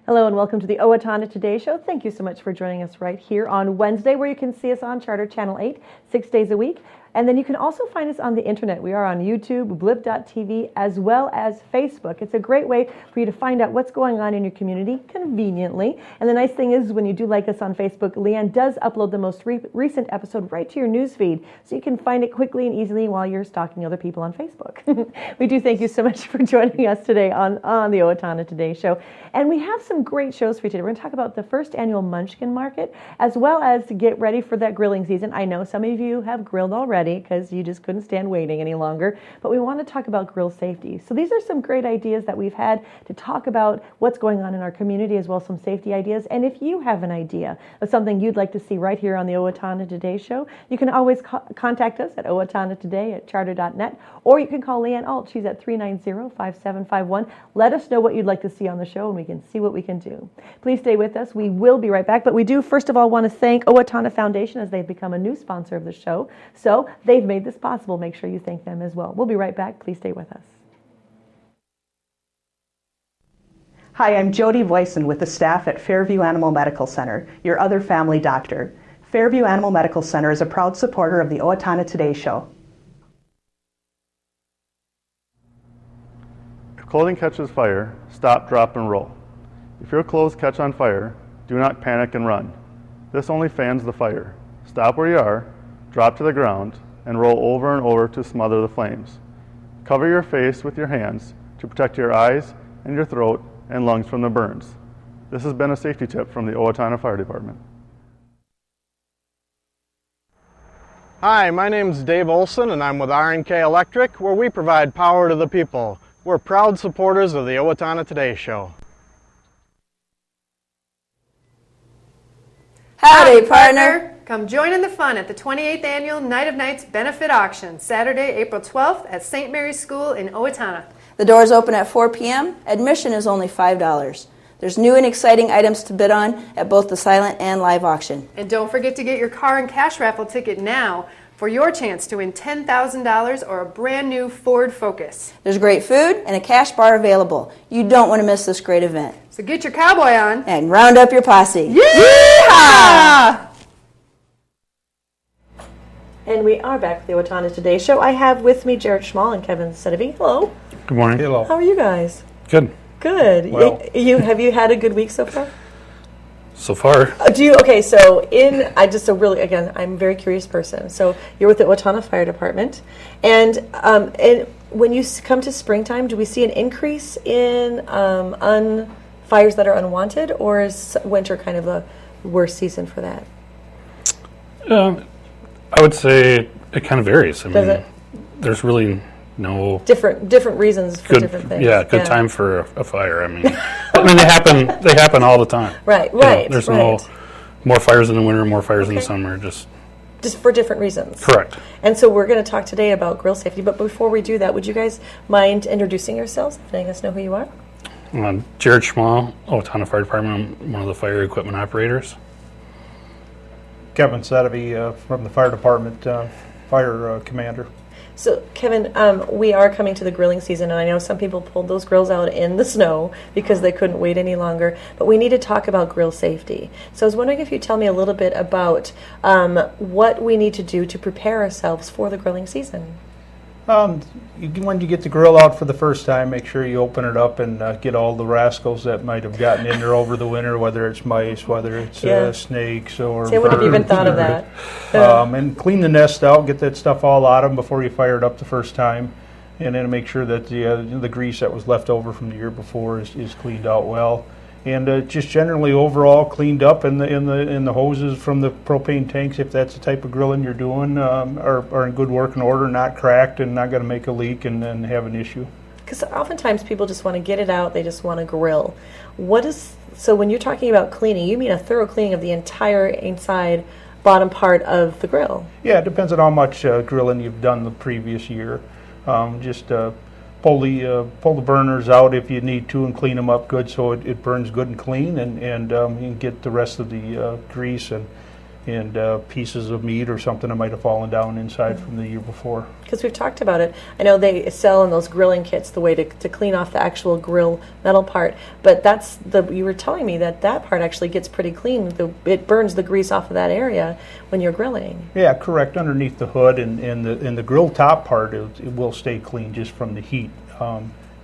Hello and welcome to the Owatonna Today Show. Thank you so much for joining us right here on Wednesday, where you can see us on Charter Channel 8, 6 days a week. And then you can also find us on the internet. We are on YouTube, blip.tv, as well as Facebook. It's a great way for you to find out what's going on in your community conveniently. And the nice thing is, when you do like us on Facebook, Leanne does upload the most recent episode right to your newsfeed, so you can find it quickly and easily while you're stalking other people on Facebook. We do thank you so much for joining us today on the Owatonna Today Show. And we have some great shows for you today. We're going to talk about the first annual Munchkin Market, as well as to get ready for that grilling season. I know some of you have grilled already because you just couldn't stand waiting any longer, but we want to talk about grill safety. So these are some great ideas that we've had to talk about what's going on in our community, as well as some safety ideas. And if you have an idea of something you'd like to see right here on the Owatonna Today Show, you can always contact us at owatonnatoday@charter.net, or you can call Leanne Alt. She's at 390-5751. Let us know what you'd like to see on the show, and we can see what we can do. Please stay with us. We will be right back, but we do first of all want to thank Owatonna Foundation, as they've become a new sponsor of the show. So they've made this possible. Make sure you thank them as well. We'll be right back. Please stay with us. Hi, I'm Jody Voisin with the staff at Fairview Animal Medical Center, your other family doctor. Fairview Animal Medical Center is a proud supporter of the Owatonna Today Show. If clothing catches fire, stop, drop, and roll. If your clothes catch on fire, do not panic and run. This only fans the fire. Stop where you are, drop to the ground, and roll over and over to smother the flames. Cover your face with your hands to protect your eyes and your throat and lungs from the burns. This has been a safety tip from the Owatonna Fire Department. Hi, my name is Dave Olson and I'm with R&K Electric, where we provide power to the people. We're proud supporters of the Owatonna Today Show. Howdy, partner! Come join in the fun at the 28th Annual Night of Nights Benefit Auction, Saturday, April 12th at St. Mary's School in Owatonna. The doors open at 4 p.m. Admission is only $5. There's new and exciting items to bid on at both the silent and live auction. And don't forget to get your car and cash raffle ticket now for your chance to win $10,000 or a brand new Ford Focus. There's great food and a cash bar available. You don't want to miss this great event. So get your cowboy on and round up your posse. Yeehaw! And we are back with the Owatonna Today Show. I have with me Jarrod Schmoll and Kevin Sedivy. Hello. Good morning. Hello. How are you guys? Good. Good. Well. Have you had a good week so far? So far. I'm a very curious person. So you're with the Owatonna Fire Department, and when you come to springtime, do we see an increase in fires that are unwanted, or is winter kind of the worst season for that? I would say it kind of varies. Does it? There's really no different reasons for different things. Yeah, good time for a fire. I mean, they happen all the time. Right. There's no more fires in the winter, more fires in the summer. Just for different reasons. Correct. And so we're going to talk today about grill safety. But before we do that, would you guys mind introducing yourselves, letting us know who you are? I'm Jarrod Schmoll, Owatonna Fire Department. I'm one of the fire equipment operators. Kevin Sedivy from the Fire Department, Fire Commander. So, Kevin, we are coming to the grilling season, and I know some people pulled those grills out in the snow because they couldn't wait any longer, but we need to talk about grill safety. So I was wondering if you'd tell me a little bit about what we need to do to prepare ourselves for the grilling season. When you get the grill out for the first time, make sure you open it up and get all the rascals that might have gotten in there over the winter, whether it's mice, whether it's snakes or See, I wouldn't have even thought of that. And clean the nest out, get that stuff all out of them before you fire it up the first time, and then make sure that the grease that was left over from the year before is cleaned out well. And just generally overall cleaned up in the hoses from the propane tanks, if that's the type of grilling you're doing, are in good working order, not cracked and not going to make a leak and then have an issue. Because oftentimes people just want to get it out, they just want to grill. So when you're talking about cleaning, you mean a thorough cleaning of the entire inside bottom part of the grill? Yeah, it depends on how much grilling you've done the previous year. Pull the burners out if you need to and clean them up good so it burns good and clean, and you can get the rest of the grease and pieces of meat or something that might have fallen down inside from the year before. Because we've talked about it. I know they sell in those grilling kits the way to clean off the actual grill metal part, but you were telling me that part actually gets pretty clean. It burns the grease off of that area when you're grilling. Yeah, correct. Underneath the hood and the grill top part, it will stay clean just from the heat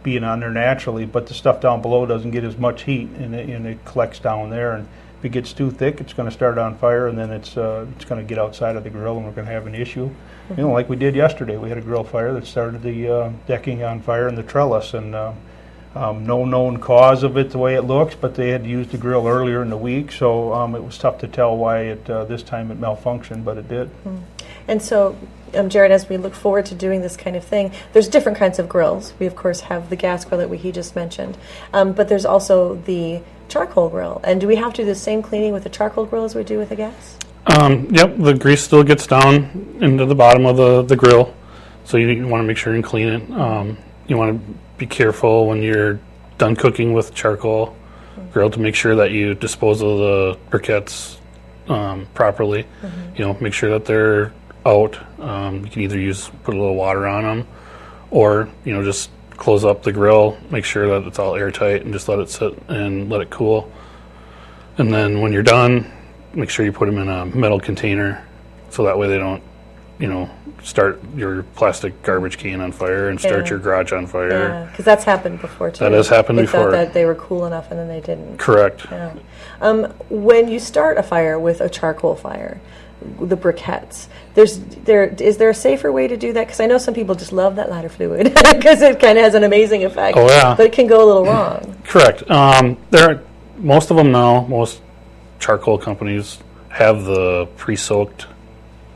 being on there naturally, but the stuff down below doesn't get as much heat, and it collects down there. And if it gets too thick, it's going to start on fire, and then it's going to get outside of the grill, and we're going to have an issue. Mm-hmm. You know, like we did yesterday, we had a grill fire that started the decking on fire in the trellis, and no known cause of it the way it looks, but they had used the grill earlier in the week, so it was tough to tell why this time it malfunctioned, but it did. Mm-hmm. And so, Jarrod, as we look forward to doing this kind of thing, there's different kinds of grills. We, of course, have the gas grill that he just mentioned, but there's also the charcoal grill. And do we have to do the same cleaning with the charcoal grill as we do with the gas? Yep, the grease still gets down into the bottom of the grill, so you want to make sure and clean it. You want to be careful when you're done cooking with charcoal grill to make sure that you dispose of the briquettes properly. Mm-hmm. You know, make sure that they're out. You can put a little water on them, or just close up the grill, make sure that it's all airtight, and just let it sit and let it cool. And then when you're done, make sure you put them in a metal container, so that way they don't, start your plastic garbage can on fire and start your garage on fire. Yeah, because that's happened before too. That has happened before. They thought that they were cool enough, and then they didn't. Correct. Yeah. When you start a fire with a charcoal fire, the briquettes, is there a safer way to do that? Because I know some people just love that lighter fluid because it kind of has an amazing effect. Oh yeah, but it can go a little wrong. Correct. Most charcoal companies have the pre-soaked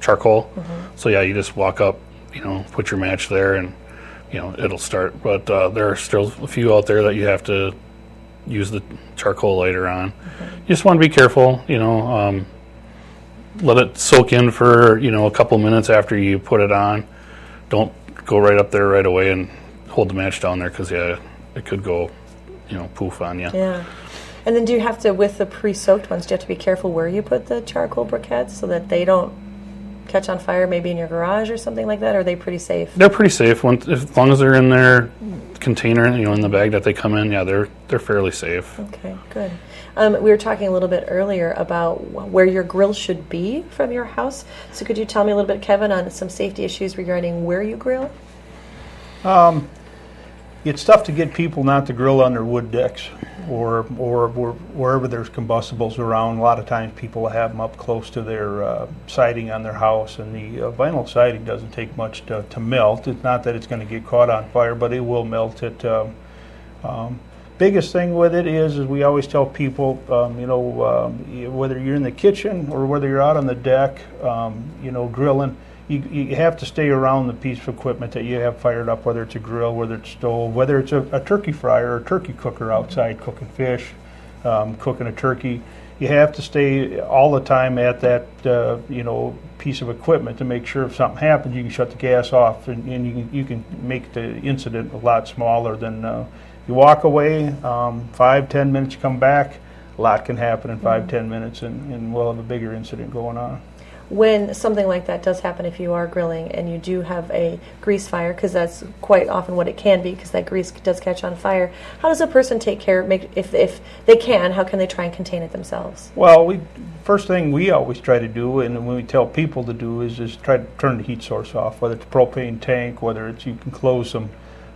charcoal. Mm-hmm. So yeah, you just walk up, put your match there, and it'll start. But there are still a few out there that you have to use the charcoal lighter on. Mm-hmm. You just want to be careful. Let it soak in for a couple minutes after you put it on. Don't go right up there right away and hold the match down there, because it could go poof on you. Yeah. And then do you have to, with the pre-soaked ones, do you have to be careful where you put the charcoal briquettes so that they don't catch on fire, maybe in your garage or something like that? Or are they pretty safe? They're pretty safe as long as they're in their container, in the bag that they come in. Yeah, they're fairly safe. Okay, good. We were talking a little bit earlier about where your grill should be from your house. So could you tell me a little bit, Kevin, on some safety issues regarding where you grill? It's tough to get people not to grill on their wood decks or wherever there's combustibles around. A lot of times people have them up close to their siding on their house, and the vinyl siding doesn't take much to melt. It's not that it's going to get caught on fire, but it will melt it. Biggest thing with it is we always tell people, whether you're in the kitchen or whether you're out on the deck, grilling, you have to stay around the piece of equipment that you have fired up, whether it's a grill, whether it's stove, whether it's a turkey fryer or a turkey cooker outside cooking fish, cooking a turkey. You have to stay all the time at that piece of equipment to make sure if something happens, you can shut the gas off, and you can make the incident a lot smaller than you walk away. 5-10 minutes, you come back, a lot can happen in 5-10 minutes, and we'll have a bigger incident going on. When something like that does happen, if you are grilling and you do have a grease fire, because that's quite often what it can be, because that grease does catch on fire, how does a person take care, if they can, how can they try and contain it themselves? Well, first thing we always try to do, and when we tell people to do, is just try to turn the heat source off, whether it's a propane tank, whether it's you can close some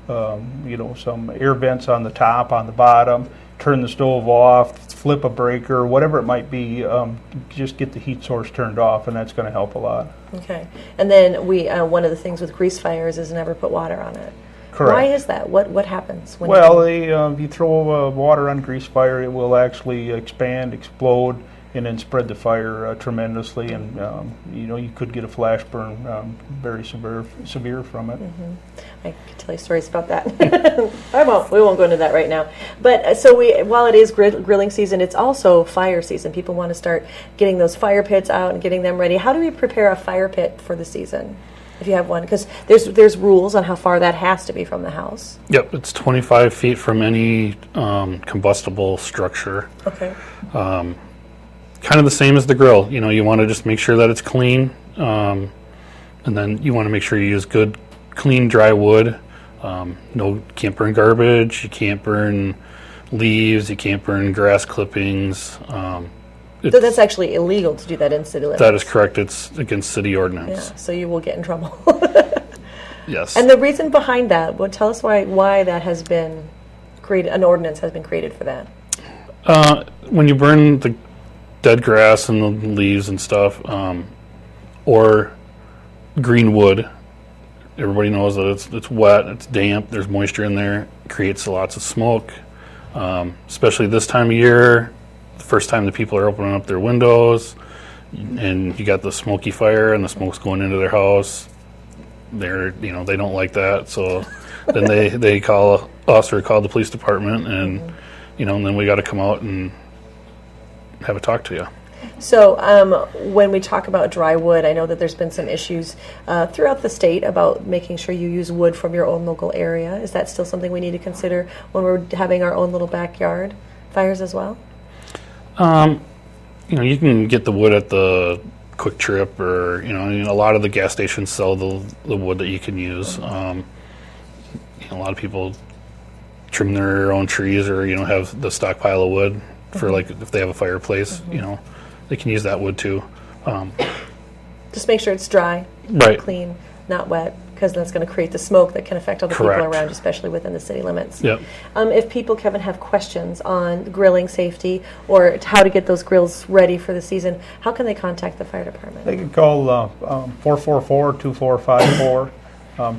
air vents on the top, on the bottom, turn the stove off, flip a breaker, whatever it might be, just get the heat source turned off, and that's going to help a lot. Okay. And then one of the things with grease fires is never put water on it. Correct. Why is that? What happens when if you throw water on grease fire, it will actually expand, explode, and then spread the fire tremendously, and you could get a flash burn very severe from it. Mm-hmm. I could tell you stories about that. We won't go into that right now. But while it is grilling season, it's also fire season. People want to start getting those fire pits out and getting them ready. How do we prepare a fire pit for the season, if you have one? Because there's rules on how far that has to be from the house. Yep, it's 25 feet from any combustible structure. Okay. kind of the same as the grill. You know, you want to just make sure that it's clean, and then you want to make sure you use good, clean, dry wood. Can't burn garbage. You can't burn leaves. You can't burn grass clippings. So that's actually illegal to do that in city limits. That is correct. It's against city ordinance. Yeah, so you will get in trouble. Yes. And the reason behind that, well, tell us why that has been created, an ordinance has been created for that. When you burn the dead grass and the leaves and stuff, or green wood, everybody knows that it's wet, it's damp, there's moisture in there, it creates lots of smoke, especially this time of year. The first time the people are opening up their windows, and you got the smoky fire and the smoke's going into their house. They don't like that, so then they call us or call the police department, and and then we got to come out and have a talk to you. So when we talk about dry wood, I know that there's been some issues throughout the state about making sure you use wood from your own local area. Is that still something we need to consider when we're having our own little backyard fires as well? You can get the wood at the Quick Trip, or a lot of the gas stations sell the wood that you can use. A lot of people trim their own trees, or have the stockpile of wood for like if they have a fireplace. They can use that wood too. Just make sure it's dry, right, clean, not wet, because that's going to create the smoke that can affect other Correct. people around, especially within the city limits. Yep. If people, Kevin, have questions on grilling safety or how to get those grills ready for the season, how can they contact the fire department? They can call 444-2454.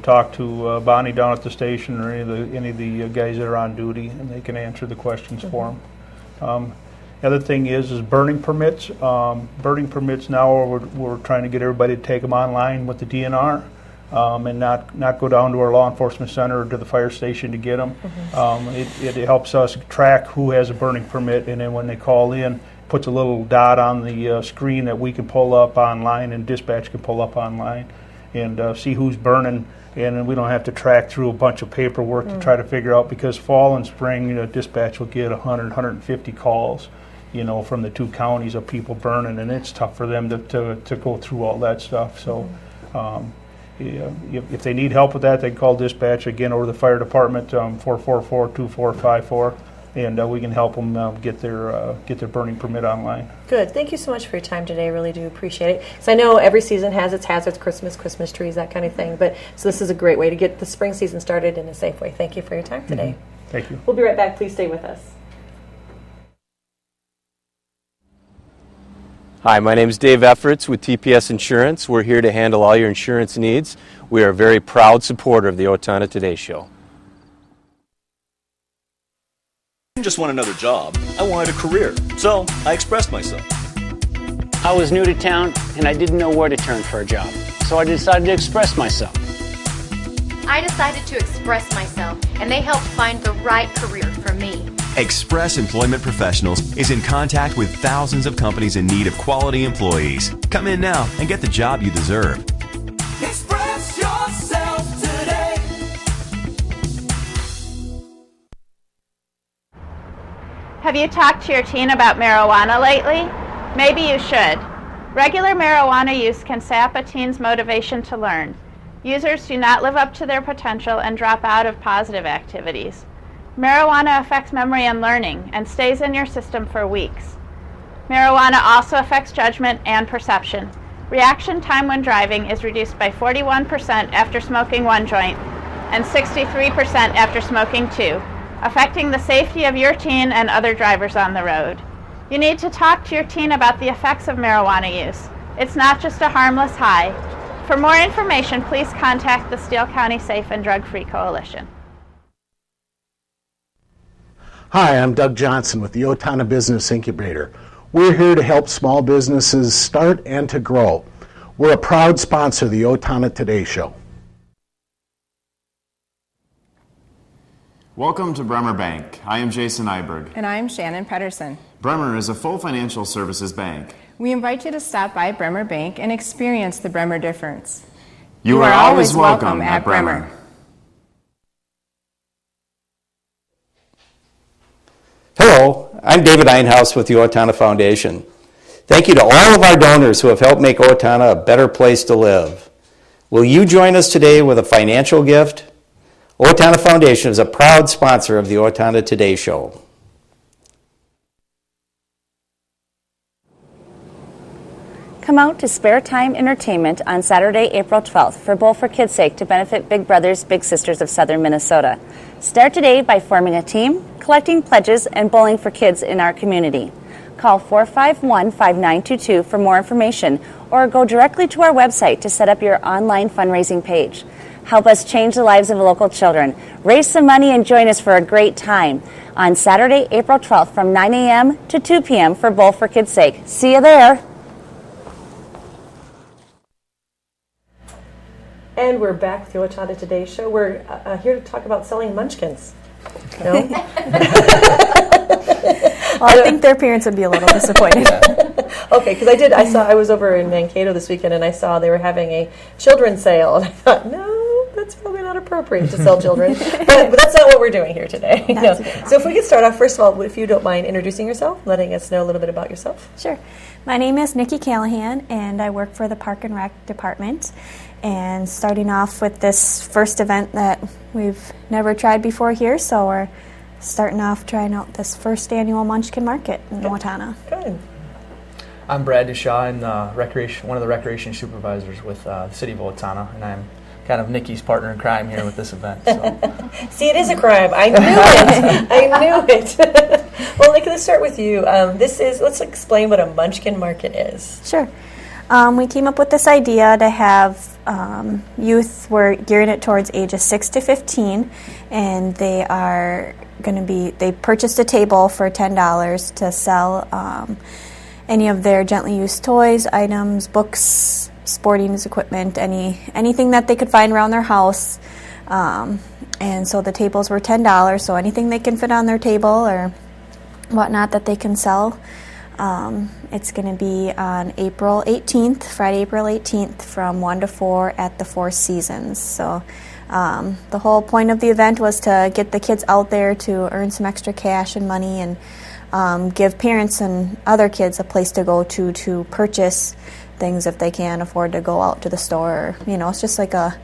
Talk to Bonnie down at the station, or any of the guys that are on duty, and they can answer the questions for them. The other thing is burning permits. Burning permits now, we're trying to get everybody to take them online with the DNR, and not go down to our law enforcement center or to the fire station to get them. It helps us track who has a burning permit, and then when they call in, puts a little dot on the screen that we can pull up online and dispatch can pull up online and see who's burning. And we don't have to track through a bunch of paperwork to try to figure out, because fall and spring, dispatch will get 100, 150 calls, from the two counties of people burning, and it's tough for them to go through all that stuff. So if they need help with that, they can call dispatch again, or the fire department, 444-2454, and we can help them get their burning permit online. Good. Thank you so much for your time today. I really do appreciate it. So I know every season has its hazards, Christmas trees, that kind of thing. So this is a great way to get the spring season started in a safe way. Thank you for your time today. Thank you. We'll be right back. Please stay with us. Hi, my name is Dave Efforts with TPS Insurance. We're here to handle all your insurance needs. We are a very proud supporter of the Owatonna Today Show. I didn't just want another job, I wanted a career, so I expressed myself. I was new to town and I didn't know where to turn for a job, so I decided to express myself. I decided to express myself, and they helped find the right career for me. Express Employment Professionals is in contact with thousands of companies in need of quality employees. Come in now and get the job you deserve. Express yourself today. Have you talked to your teen about marijuana lately? Maybe you should. Regular marijuana use can sap a teen's motivation to learn. Users do not live up to their potential and drop out of positive activities. Marijuana affects memory and learning and stays in your system for weeks. Marijuana also affects judgment and perception. Reaction time when driving is reduced by 41% after smoking one joint and 63% after smoking two, affecting the safety of your teen and other drivers on the road. You need to talk to your teen about the effects of marijuana use. It's not just a harmless high. For more information, please contact the Steele County Safe and Drug-Free Coalition. Hi, I'm Doug Johnson with the Owatonna Business Incubator. We're here to help small businesses start and to grow. We're a proud sponsor of the Owatonna Today Show. Welcome to Bremer Bank. I am Jason Iberg. And I'm Shannon Pedersen. Bremer is a full financial services bank. We invite you to stop by Bremer Bank and experience the Bremer difference. You are always welcome at Bremer. Hello, I'm David Einhaus with the Owatonna Foundation. Thank you to all of our donors who have helped make Owatonna a better place to live. Will you join us today with a financial gift? Owatonna Foundation is a proud sponsor of the Owatonna Today Show. Come out to Spare Time Entertainment on Saturday, April 12th for Bowl for Kids' Sake to benefit Big Brothers Big Sisters of Southern Minnesota. Start today by forming a team, collecting pledges, and bowling for kids in our community. Call 451-5922 for more information or go directly to our website to set up your online fundraising page. Help us change the lives of local children. Raise some money and join us for a great time on Saturday, April 12th from 9 a.m. to 2 p.m. for Bowl for Kids' Sake. See you there. And we're back with the Owatonna Today Show. We're here to talk about selling munchkins. No? Well, I think their parents would be a little disappointed. Okay, because I was over in Mankato this weekend and I saw they were having a children's sale, and I thought, no, that's probably not appropriate to sell children. but that's not what we're doing here today. No. So if we could start off, first of all, if you don't mind introducing yourself, letting us know a little bit about yourself. Sure. My name is Nikki Callahan, and I work for the Park and Rec Department. And starting off with this first event that we've never tried before here, so we're starting off trying out this first annual Munchkin Market in Owatonna. Good. I'm Brad Dushaw, and one of the recreation supervisors with the City of Owatonna, and I'm kind of Nikki's partner in crime here with this event. So. See, it is a crime. I knew it. I knew it. Well, Nikki, let's start with you. Let's explain what a Munchkin Market is. Sure. We came up with this idea to have youth. We're gearing it towards ages 6 to 15, and they purchased a table for $10 to sell any of their gently used toys, items, books, sporting equipment, anything that they could find around their house. And so the tables were $10, so anything they can fit on their table or whatnot that they can sell. It's going to be on April 18th, Friday, April 18th, from 1 to 4 at the Four Seasons. So the whole point of the event was to get the kids out there to earn some extra cash and money, and give parents and other kids a place to go to purchase things if they can't afford to go out to the store. It's just like a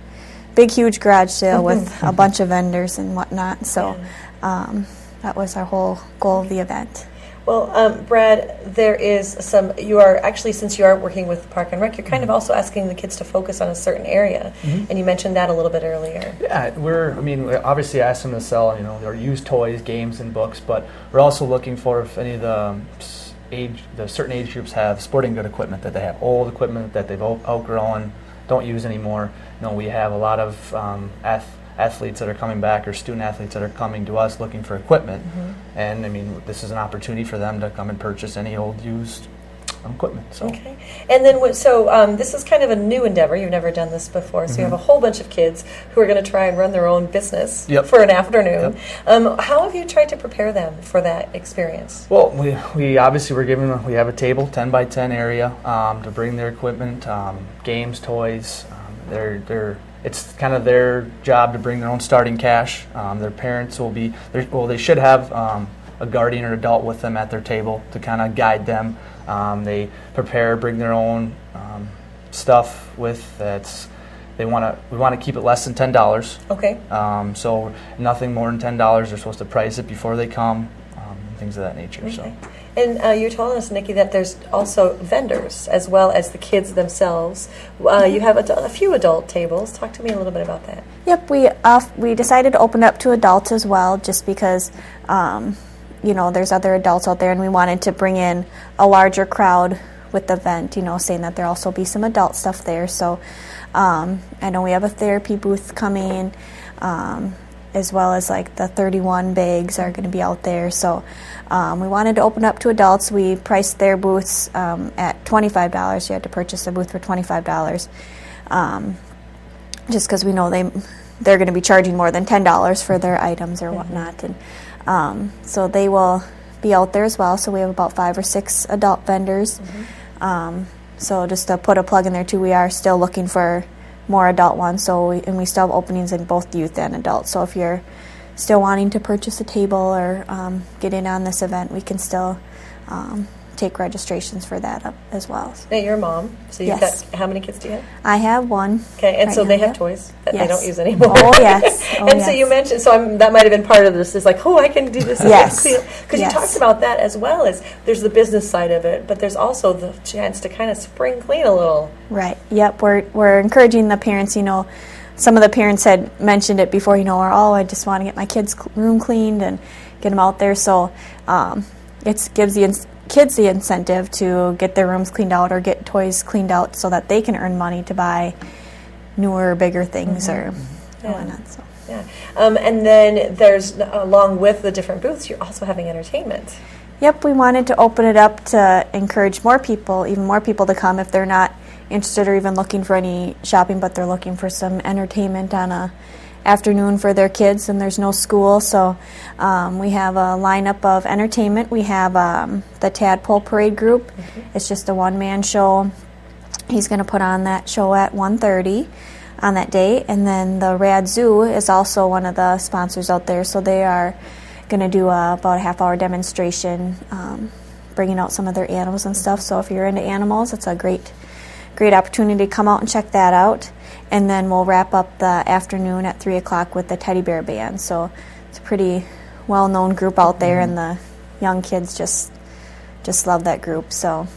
big, huge garage sale with a bunch of vendors and whatnot. So that was our whole goal of the event. Well, Brad, you are actually, since you are working with Park and Rec, you're kind of also asking the kids to focus on a certain area, and you mentioned that a little bit earlier. Yeah, we obviously asked them to sell, their used toys, games, and books, but we're also looking for if any of the certain age groups have sporting good equipment, that they have old equipment that they've outgrown, don't use anymore. We have a lot of athletes that are coming back, or student athletes that are coming to us looking for equipment, and this is an opportunity for them to come and purchase any old used equipment. So. Okay, and then this is kind of a new endeavor. You've never done this before, so you have a whole bunch of kids who are going to try and run their own business for an afternoon. How have you tried to prepare them for that experience? Well, we obviously we have a table, 10 by 10 area, to bring their equipment, games, toys. It's kind of their job to bring their own starting cash. Their parents they should have a guardian or adult with them at their table to kind of guide them. They bring their own stuff with that's. We want to keep it less than $10. Okay. So nothing more than $10. They're supposed to price it before they come, things of that nature. Okay. So. And you're telling us, Nikki, that there's also vendors as well as the kids themselves. You have a few adult tables. Talk to me a little bit about that. Yep, we decided to open up to adults as well, just because there's other adults out there, and we wanted to bring in a larger crowd with the event. Saying that there'll also be some adult stuff there. So I know we have a therapy booth coming, as well as like the 31 bags are going to be out there. So we wanted to open up to adults. We priced their booths at $25. You had to purchase a booth for $25, just because we know they're going to be charging more than $10 for their items or whatnot. And so they will be out there as well. So we have about 5 or 6 adult vendors. So just to put a plug in there too, we are still looking for more adult ones. So we still have openings in both youth and adult. So if you're still wanting to purchase a table or get in on this event, we can still take registrations for that up as well. Now, you're a mom, so you've Yes. got, how many kids do you have? I have one. Okay, and right so now, they have yeah. toys that they Yes. don't use anymore. Oh, yes. Oh, And so you mentioned, that might have been part of this, is like, oh, I can do this. Yes. Because Yes. you talked about that as well, as there's the business side of it, but there's also the chance to kind of spring clean a little. Right. Yep. We're encouraging the parents. Some of the parents had mentioned it before. Or I just want to get my kids' room cleaned and get them out there. So it gives the kids the incentive to get their rooms cleaned out or get toys cleaned out so that they can earn money to buy newer, bigger things or whatnot. So. Yeah. And then there's, along with the different booths, you're also having entertainment. Yep, we wanted to open it up to encourage even more people to come if they're not interested or even looking for any shopping, but they're looking for some entertainment on a afternoon for their kids and there's no school. So we have a lineup of entertainment. We have the Tadpole Parade group. It's just a one-man show. He's going to put on that show at 1:30 on that day. And then the Rad Zoo is also one of the sponsors out there. So they are going to do about a half-hour demonstration, bringing out some of their animals and stuff. So if you're into animals, it's a great opportunity to come out and check that out. And then we'll wrap up the afternoon at 3 o'clock with the Teddy Bear Band. So it's a pretty well-known group out there, and the young kids just love that group. So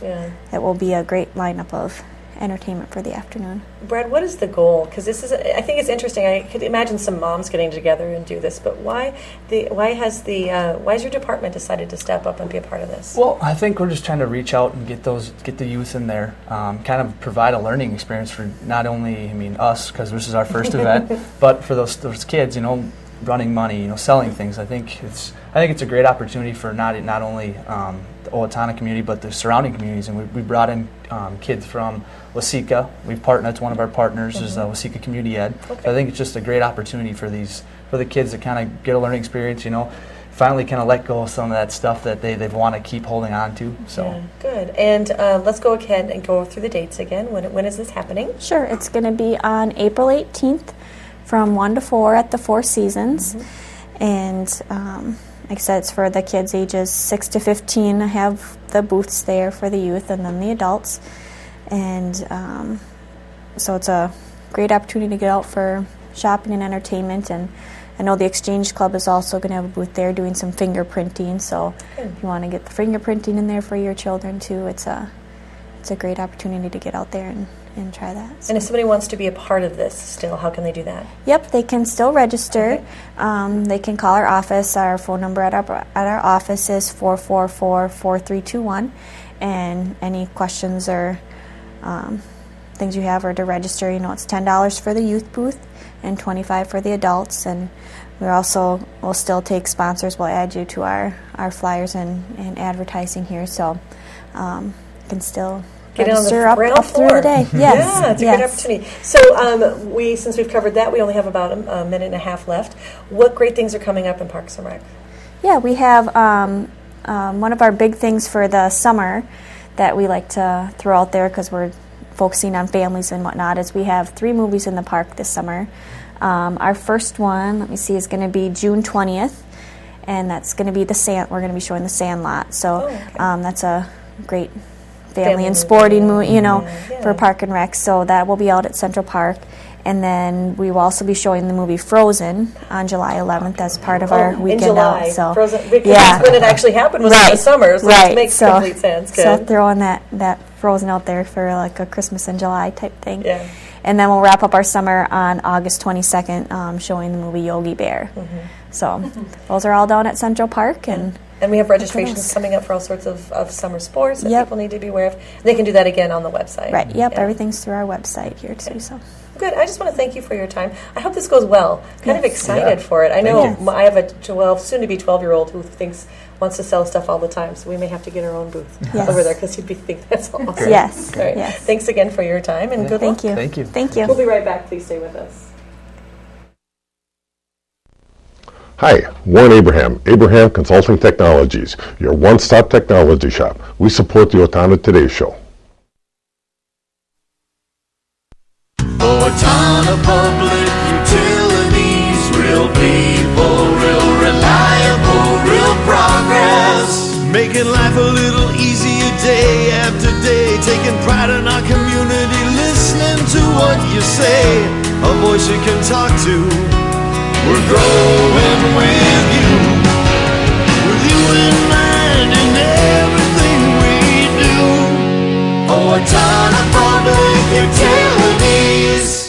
it will be a great lineup of entertainment for the afternoon. Brad, what is the goal? Because I think it's interesting. I could imagine some moms getting together and do this, but why has your department decided to step up and be a part of this? Well, I think we're just trying to reach out and get the youth in there, kind of provide a learning experience for not only us, because this is our first event, but for those kids, running money, selling things. I think it's a great opportunity for not only the Owatonna community, but the surrounding communities. And we brought in kids from Waseca. We've partnered. That's one of our partners is Waseca Community Ed. Okay. So I think it's just a great opportunity for the kids to kind of get a learning experience. Finally kind of let go of some of that stuff that they want to keep holding on to. So yeah, good. And let's go ahead and go through the dates again. When is this happening? Sure. It's going to be on April 18th from 1 to 4 at the Four Seasons. And like I said, it's for the kids ages 6 to 15. I have the booths there for the youth and then the adults. And so it's a great opportunity to get out for shopping and entertainment. And I know the Exchange Club is also going to have a booth there doing some fingerprinting. So if you want to get the fingerprinting in there for your children too, it's a great opportunity to get out there and try that. So. And if somebody wants to be a part of this still, how can they do that? Yep, they can still register. Okay. They can call our office. Our phone number at our office is 444-4321. And any questions or things you have are to register. It's $10 for the youth booth and $25 for the adults. And we'll still take sponsors. We'll add you to our flyers and advertising here. So you can still get register on the up through the day. Yes. Yeah, it's a great opportunity. So since we've covered that, we only have about a minute and a half left. What great things are coming up in Parks and Rec? Yeah, we have one of our big things for the summer that we like to throw out there because we're focusing on families and whatnot is we have 3 movies in the park this summer. Our first one, is going to be June 20th, and that's going to be we're going to be showing The Sandlot. So that's a great family and sporting movie, for Park and Rec. So that will be out at Central Park. And then we will also be showing the movie Frozen on July 11th as part of our weekend in July. out. So Frozen, because that's when it actually happened was in the summer, so it makes complete sense. Good. So throwing that Frozen out there for like a Christmas in July type thing. Yeah. And then we'll wrap up our summer on August 22nd showing the movie Yogi Bear. So those are all down at Central Park. And we have registrations coming up for all sorts of summer sports that people need to be aware of. They can do that again on the website. Right, everything's through our website here too. So. Good. I just want to thank you for your time. I hope this goes well. Kind of excited for it. I know I have a soon-to-be 12-year-old who wants to sell stuff all the time, so we may have to get our own booth over there because he'd think that's awesome. Yes. All right. Yes. Thanks again for your time and good luck. Thank you. Thank you. We'll be right back. Please stay with us. Hi, Warren Abraham, Abraham Consulting Technologies, your one-stop technology shop. We support the Owatonna Today Show. Owatonna Public Utilities, real people, real reliable, real progress. Making life a little easier day after day, taking pride in our community, listening to what you say, a voice you can talk to. We're growing with you in mind in everything we do. Owatonna Public Utilities.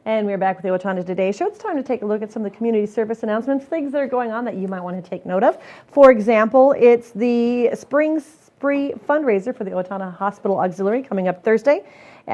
And we're back with the Owatonna Today Show. It's time to take a look at some of the community service announcements, things that are going on that you might want to take note of. For example, it's the Spring Spree fundraiser for the Owatonna Hospital Auxiliary coming up Thursday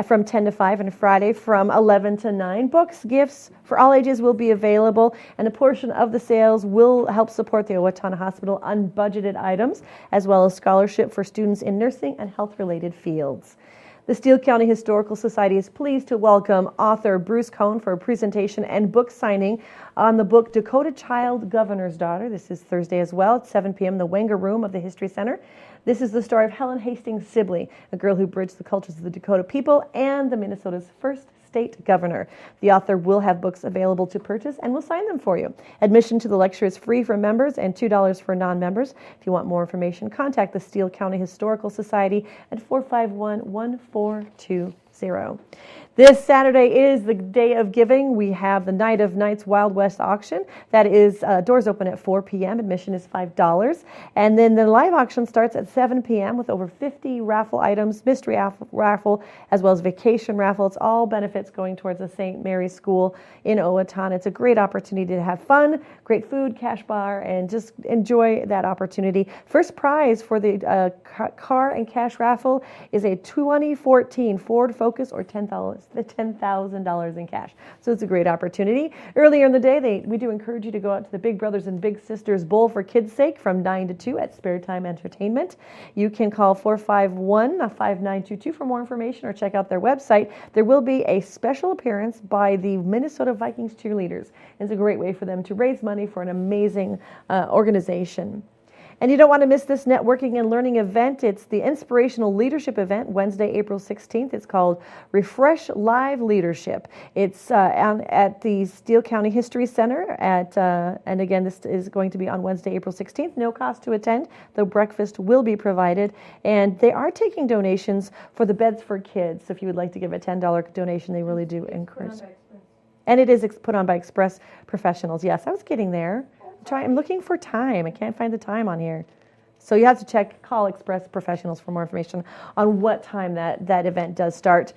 from 10 to 5 and Friday from 11 to 9. Books, gifts for all ages will be available, and a portion of the sales will help support the Owatonna Hospital unbudgeted items, as well as scholarship for students in nursing and health-related fields. The Steele County Historical Society is pleased to welcome author Bruce Cohn for a presentation and book signing on the book Dakota Child, Governor's Daughter. This is Thursday as well at 7 p.m. in the Wenger Room of the History Center. This is the story of Helen Hastings Sibley, a girl who bridged the cultures of the Dakota people and the Minnesota's first state governor. The author will have books available to purchase and will sign them for you. Admission to the lecture is free for members and $2 for non-members. If you want more information, contact the Steele County Historical Society at 451-1420. This Saturday is the day of giving. We have the Night of Nights Wild West auction. That is doors open at 4 p.m. Admission is $5. And then the live auction starts at 7 p.m. with over 50 raffle items, mystery raffle, as well as vacation raffle. It's all benefits going towards the St. Mary's School in Owatonna. It's a great opportunity to have fun, great food, cash bar, and just enjoy that opportunity. First prize for the car and cash raffle is a 2014 Ford Focus or $10,000 in cash. So it's a great opportunity. Earlier in the day, we do encourage you to go out to the Big Brothers and Big Sisters Bowl for Kids' Sake from 9 to 2 at Spare Time Entertainment. You can call 451-5922 for more information or check out their website. There will be a special appearance by the Minnesota Vikings cheerleaders. It's a great way for them to raise money for an amazing organization. And you don't want to miss this networking and learning event. It's the Inspirational Leadership event, Wednesday, April 16th. It's called Refresh Live Leadership. It's at the Steele County History Center. And again, this is going to be on Wednesday, April 16th. No cost to attend, though breakfast will be provided. And they are taking donations for the Beds for Kids. So if you would like to give a $10 donation, they really do encourage. And it is put on by Express Professionals. Yes, I was getting there. I'm looking for time. I can't find the time on here. So you have to call Express Professionals for more information on what time that event does start.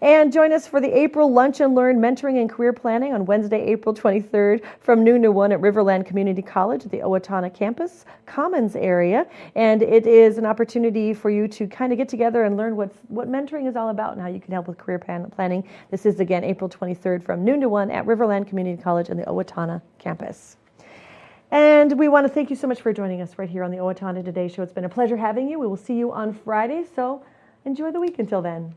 And join us for the April Lunch and Learn Mentoring and Career Planning on Wednesday, April 23rd from noon to 1 at Riverland Community College at the Owatonna campus Commons area. And it is an opportunity for you to kind of get together and learn what mentoring is all about and how you can help with career planning. This is, again, April 23rd from noon to 1 at Riverland Community College and the Owatonna campus. And we want to thank you so much for joining us right here on the Owatonna Today Show. It's been a pleasure having you. We will see you on Friday, so enjoy the week until then.